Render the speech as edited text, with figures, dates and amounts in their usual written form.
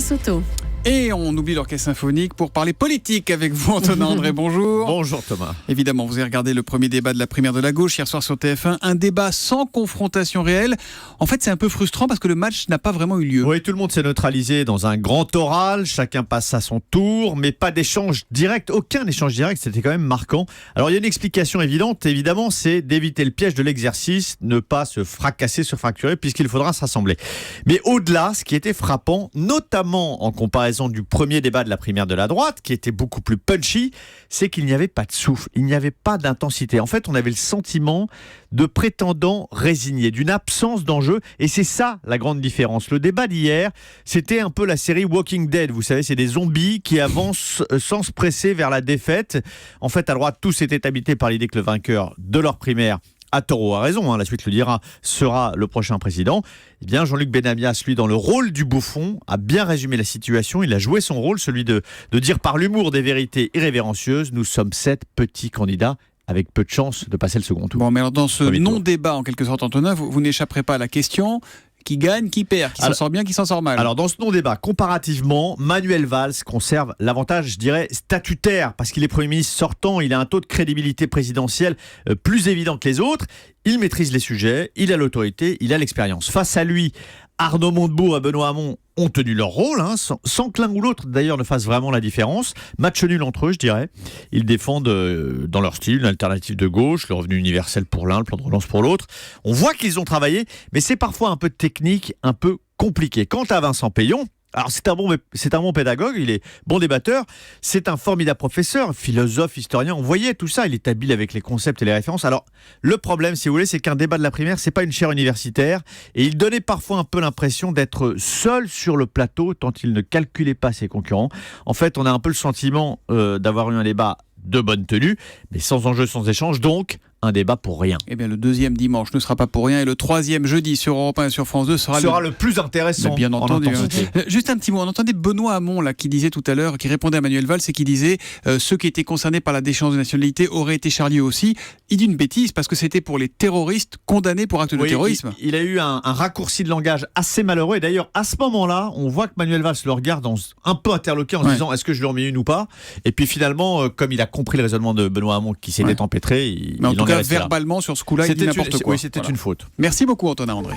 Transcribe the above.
François Soto. Et on oublie l'orchestre symphonique pour parler politique avec vous, Antonin André. Bonjour. Bonjour Thomas. Évidemment, vous avez regardé le premier débat de la primaire de la gauche hier soir sur TF1. Un débat sans confrontation réelle. En fait, c'est un peu frustrant parce que le match n'a pas vraiment eu lieu. Oui, tout le monde s'est neutralisé dans un grand oral. Chacun passe à son tour, mais pas d'échange direct. Aucun échange direct, c'était quand même marquant. Alors, il y a une explication évidente. Évidemment, c'est d'éviter le piège de l'exercice, ne pas se fracasser, se fracturer, puisqu'il faudra se rassembler. Mais au-delà, ce qui était frappant, notamment en comparaison du premier débat de la primaire de la droite, qui était beaucoup plus punchy, c'est qu'il n'y avait pas de souffle, il n'y avait pas d'intensité. En fait, on avait le sentiment de prétendants résignés, d'une absence d'enjeu, et c'est ça la grande différence. Le débat d'hier, c'était un peu la série Walking Dead, vous savez, c'est des zombies qui avancent sans se presser vers la défaite. En fait, à droite, tous étaient habités par l'idée que le vainqueur de leur primaire, à tort ou à raison, la suite le dira, sera le prochain président. Eh bien, Jean-Luc Benamias, lui, dans le rôle du bouffon, a bien résumé la situation. Il a joué son rôle, celui de dire par l'humour des vérités irrévérencieuses, nous sommes 7 petits candidats avec peu de chances de passer le second tour. Bon, mais alors dans ce non-débat, en quelque sorte, Antonin, vous n'échapperez pas à la question. Qui gagne, qui perd, qui s'en sort bien, qui s'en sort mal. Alors dans ce non-débat, comparativement, Manuel Valls conserve l'avantage, je dirais, statutaire, parce qu'il est Premier ministre sortant, il a un taux de crédibilité présidentielle plus évident que les autres, il maîtrise les sujets, il a l'autorité, il a l'expérience. Face à lui, Arnaud Montebourg et Benoît Hamon ont tenu leur rôle, sans que l'un ou l'autre d'ailleurs ne fasse vraiment la différence. Match nul entre eux, je dirais. Ils défendent dans leur style une alternative de gauche, le revenu universel pour l'un, le plan de relance pour l'autre. On voit qu'ils ont travaillé, mais c'est parfois un peu technique, un peu compliqué. Quant à Vincent Peillon, alors c'est un bon pédagogue, il est bon débatteur, c'est un formidable professeur, philosophe, historien, on voyait tout ça, il est habile avec les concepts et les références. Alors le problème, si vous voulez, c'est qu'un débat de la primaire, c'est pas une chaire universitaire, et il donnait parfois un peu l'impression d'être seul sur le plateau tant il ne calculait pas ses concurrents. En fait, on a un peu le sentiment d'avoir eu un débat de bonne tenue, mais sans enjeu, sans échange, donc un débat pour rien. Eh bien, le deuxième dimanche ne sera pas pour rien et le troisième jeudi sur Europe 1 et sur France 2 sera le plus intéressant. Bien entendu. Juste un petit mot, on entendait Benoît Hamon là, qui disait tout à l'heure, qui répondait à Manuel Valls et qui disait ceux qui étaient concernés par la déchéance de nationalité auraient été charliés aussi. Il dit une bêtise parce que c'était pour les terroristes condamnés pour acte de terrorisme. Il a eu un raccourci de langage assez malheureux et d'ailleurs à ce moment-là, on voit que Manuel Valls le regarde un peu interloqué en se disant est-ce que je lui en mets une ou pas, et puis finalement comme il a compris le raisonnement de Benoît Hamon qui s'était empêtré, mais en tout cas verbalement sur ce coup-là il dit n'importe quoi. Oui, c'était une faute. Merci beaucoup Antonin André.